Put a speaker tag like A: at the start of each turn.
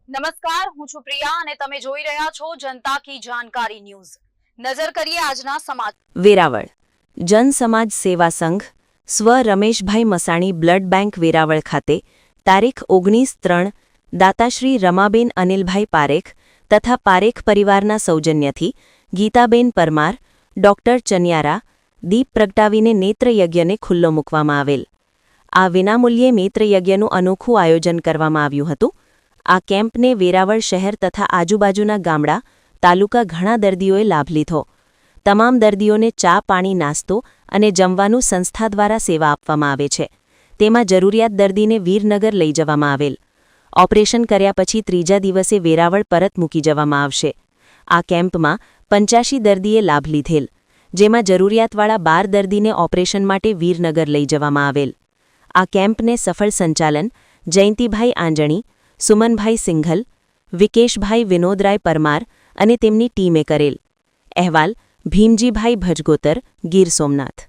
A: નમસ્કાર, હું છું પ્રિયા અને તમે જોઈ રહ્યા છો જનતા કી જાણકારી ન્યૂઝ। નજર કરીએ આજના સમાચાર।
B: વેરાવળ જન સમાજ સેવા સંઘ સ્વ રમેશભાઈ મસાણી બ્લડ બેંક વેરાવળ ખાતે તારીખ 19/3 દાતાશ્રી રમાબેન અનિલભાઈ પારેખ તથા પારેખ પરિવારના સૌજન્યથી ગીતાબેન પરમાર ડોક્ટર ચનિયારા દીપ પ્રગટાવીને નેત્રયજ્ઞને ખુલ્લો મૂકવામાં આવેલ। આ વિનામૂલ્યે નેત્રયજ્ઞનું અનોખું આયોજન કરવામાં આવ્યું હતું। આ કેમ્પને વેરાવળ શહેર તથા આજુબાજુના ગામડા તાલુકા ઘણા દર્દીઓએ લાભ લીધો। તમામ દર્દીઓને ચા પાણી નાસ્તો અને જમવાનું સંસ્થા દ્વારા સેવા આપવામાં આવે છે। તેમાં જરૂરિયાત દર્દીને વીરનગર લઈ જવામાં આવેલ। ઓપરેશન કર્યા પછી ત્રીજા દિવસે વેરાવળ પરત મૂકી જવામાં આવશે। આ કેમ્પમાં 85 દર્દીએ લાભ લીધેલ, જેમાં જરૂરિયાતવાળા 12 દર્દીને ઓપરેશન માટે વીરનગર લઈ જવામાં આવેલ। આ કેમ્પને સફળ સંચાલન જયંતિભાઈ આંજણી, સુમનભાઈ સિંઘલ, વિકેશભાઈ વિનોદરાય પરમાર અને તેમની ટીમે કરેલ। અહેવાલ ભીમજીભાઈ ભજગોતર, ગીર સોમનાથ।